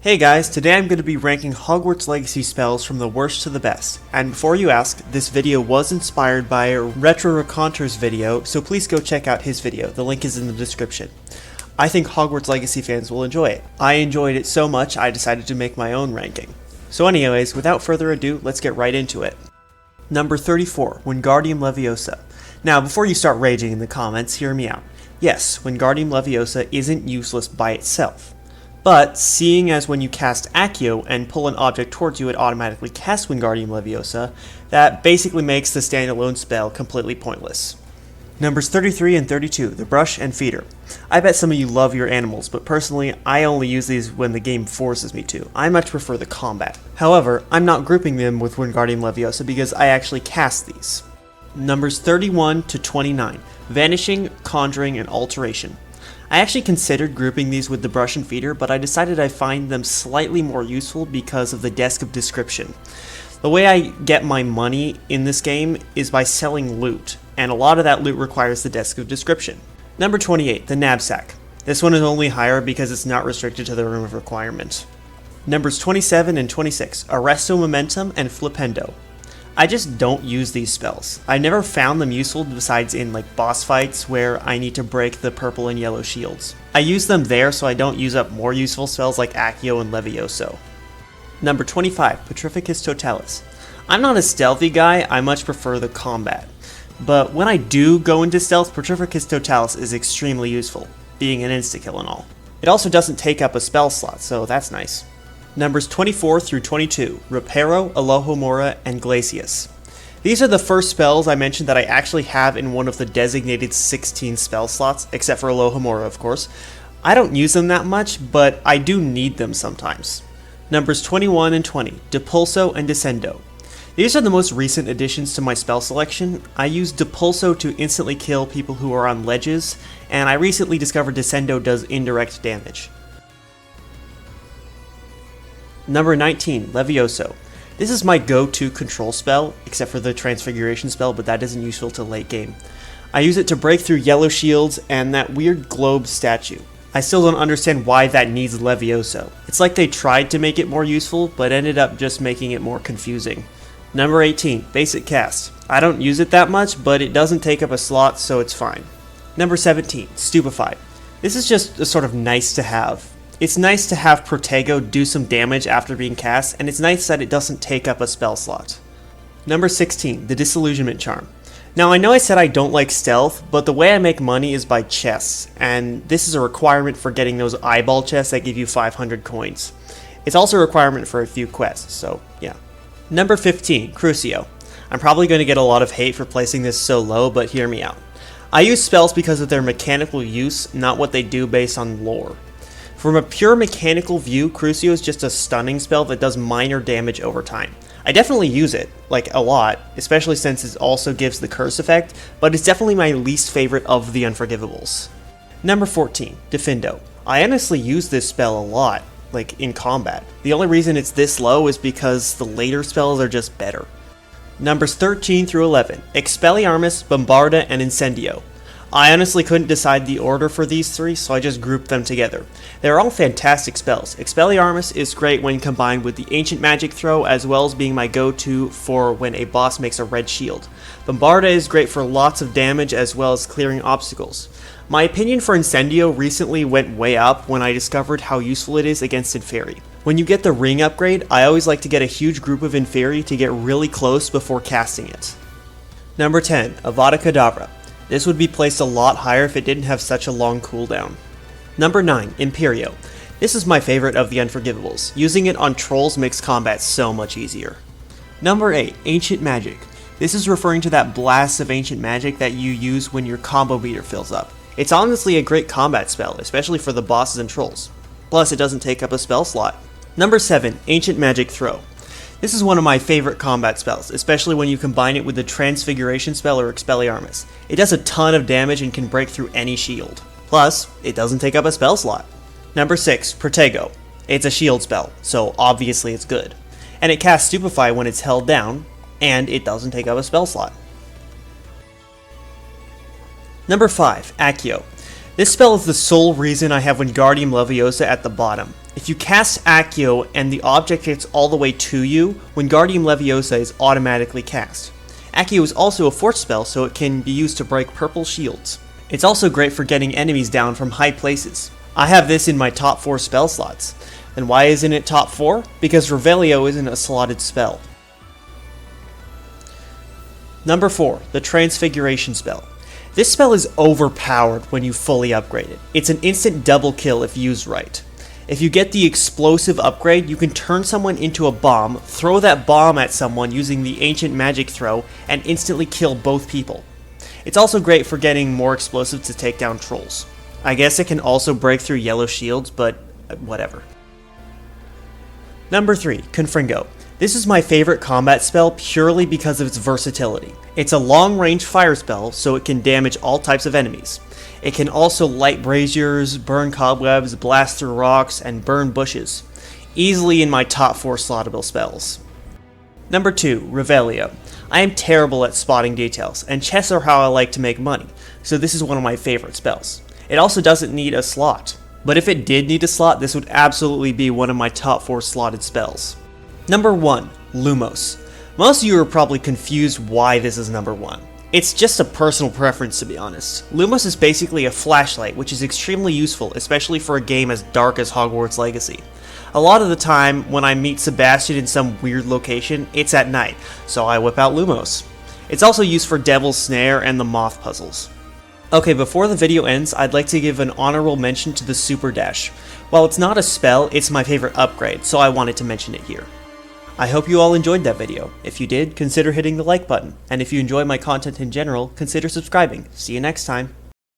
Hey guys, today I'm going to be ranking Hogwarts Legacy spells from the worst to the best. And before you ask, this video was inspired by a Retro Raconter's video, so please go check out his video, the link is in the description. I think Hogwarts Legacy fans will enjoy it. I enjoyed it so much I decided to make my own ranking. So anyways, without further ado, let's get right into it. Number 34, Wingardium Leviosa. Now before you start raging in the comments, hear me out. Yes, Wingardium Leviosa isn't useless by itself. But, seeing as when you cast Accio and pull an object towards you it automatically casts Wingardium Leviosa, that basically makes the standalone spell completely pointless. Numbers 33 and 32, the Brush and Feeder. I bet some of you love your animals, but personally, I only use these when the game forces me to. I much prefer the combat. However, I'm not grouping them with Wingardium Leviosa because I actually cast these. Numbers 31 to 29, Vanishing, Conjuring, and Alteration. I actually considered grouping these with the Brush and Feeder, but I decided I find them slightly more useful because of the Desk of Description. The way I get my money in this game is by selling loot, and a lot of that loot requires the Desk of Description. Number 28, the Knapsack. This one is only higher because it's not restricted to the Room of Requirement. Numbers 27 and 26, Arresto Momentum and Flipendo. I just don't use these spells. I never found them useful besides in like boss fights where I need to break the purple and yellow shields. I use them there so I don't use up more useful spells like Accio and Levioso. Number 25, Petrificus Totalis. I'm not a stealthy guy, I much prefer the combat. But when I do go into stealth, Petrificus Totalis is extremely useful, being an insta-kill and all. It also doesn't take up a spell slot, so that's nice. Numbers 24 through 22, Reparo, Alohomora, and Glacius. These are the first spells I mentioned that I actually have in one of the designated 16 spell slots, except for Alohomora of course. I don't use them that much, but I do need them sometimes. Numbers 21 and 20, Depulso and Descendo. These are the most recent additions to my spell selection. I use Depulso to instantly kill people who are on ledges, and I recently discovered Descendo does indirect damage. Number 19, Levioso. This is my go-to control spell, except for the Transfiguration spell, but that isn't useful till late game. I use it to break through yellow shields and that weird globe statue. I still don't understand why that needs Levioso. It's like they tried to make it more useful, but ended up just making it more confusing. Number 18, Basic Cast. I don't use it that much, but it doesn't take up a slot, so it's fine. Number 17, Stupefied. This is just a sort of nice to have. It's nice to have Protego do some damage after being cast, and it's nice that it doesn't take up a spell slot. Number 16, the Disillusionment Charm. Now I know I said I don't like stealth, but the way I make money is by chests, and this is a requirement for getting those eyeball chests that give you 500 coins. It's also a requirement for a few quests, so yeah. Number 15, Crucio. I'm probably going to get a lot of hate for placing this so low, but hear me out. I use spells because of their mechanical use, not what they do based on lore. From a pure mechanical view, Crucio is just a stunning spell that does minor damage over time. I definitely use it, like a lot, especially since it also gives the curse effect, but it's definitely my least favorite of the Unforgivables. Number 14, Defendo. I honestly use this spell a lot, like in combat. The only reason it's this low is because the later spells are just better. Numbers 13 through 11, Expelliarmus, Bombarda, and Incendio. I honestly couldn't decide the order for these three, so I just grouped them together. They're all fantastic spells. Expelliarmus is great when combined with the Ancient Magic Throw, as well as being my go-to for when a boss makes a red shield. Bombarda is great for lots of damage as well as clearing obstacles. My opinion for Incendio recently went way up when I discovered how useful it is against Inferi. When you get the ring upgrade, I always like to get a huge group of Inferi to get really close before casting it. Number 10, Avada Kedavra. This would be placed a lot higher if it didn't have such a long cooldown. Number 9, Imperio. This is my favorite of the Unforgivables. Using it on trolls makes combat so much easier. Number 8, Ancient Magic. This is referring to that blast of Ancient Magic that you use when your combo meter fills up. It's honestly a great combat spell, especially for the bosses and trolls. Plus, it doesn't take up a spell slot. Number 7, Ancient Magic Throw. This is one of my favorite combat spells, especially when you combine it with the Transfiguration spell or Expelliarmus. It does a ton of damage and can break through any shield. Plus, it doesn't take up a spell slot. Number 6, Protego. It's a shield spell, so obviously it's good. And it casts Stupefy when it's held down, and it doesn't take up a spell slot. Number 5, Accio. This spell is the sole reason I have Wingardium Leviosa at the bottom. If you cast Accio and the object gets all the way to you, Wingardium Leviosa is automatically cast. Accio is also a force spell, so it can be used to break purple shields. It's also great for getting enemies down from high places. I have this in my top 4 spell slots. And why isn't it top 4? Because Revelio isn't a slotted spell. Number 4, the Transfiguration spell. This spell is overpowered when you fully upgrade it. It's an instant double kill if used right. If you get the explosive upgrade, you can turn someone into a bomb, throw that bomb at someone using the ancient magic throw, and instantly kill both people. It's also great for getting more explosive to take down trolls. I guess it can also break through yellow shields, but whatever. Number 3, Confringo. This is my favorite combat spell purely because of its versatility. It's a long-range fire spell, so it can damage all types of enemies. It can also light braziers, burn cobwebs, blast through rocks, and burn bushes. Easily in my top 4 slottable spells. Number 2, Revelio. I am terrible at spotting details, and chests are how I like to make money, so this is one of my favorite spells. It also doesn't need a slot, but if it did need a slot, this would absolutely be one of my top 4 slotted spells. Number 1, Lumos. Most of you are probably confused why this is number 1. It's just a personal preference, to be honest. Lumos is basically a flashlight, which is extremely useful, especially for a game as dark as Hogwarts Legacy. A lot of the time, when I meet Sebastian in some weird location, it's at night, so I whip out Lumos. It's also used for Devil's Snare and the Moth puzzles. Okay, before the video ends, I'd like to give an honorable mention to the Super Dash. While it's not a spell, it's my favorite upgrade, so I wanted to mention it here. I hope you all enjoyed that video. If you did, consider hitting the like button, and if you enjoy my content in general, consider subscribing. See you next time.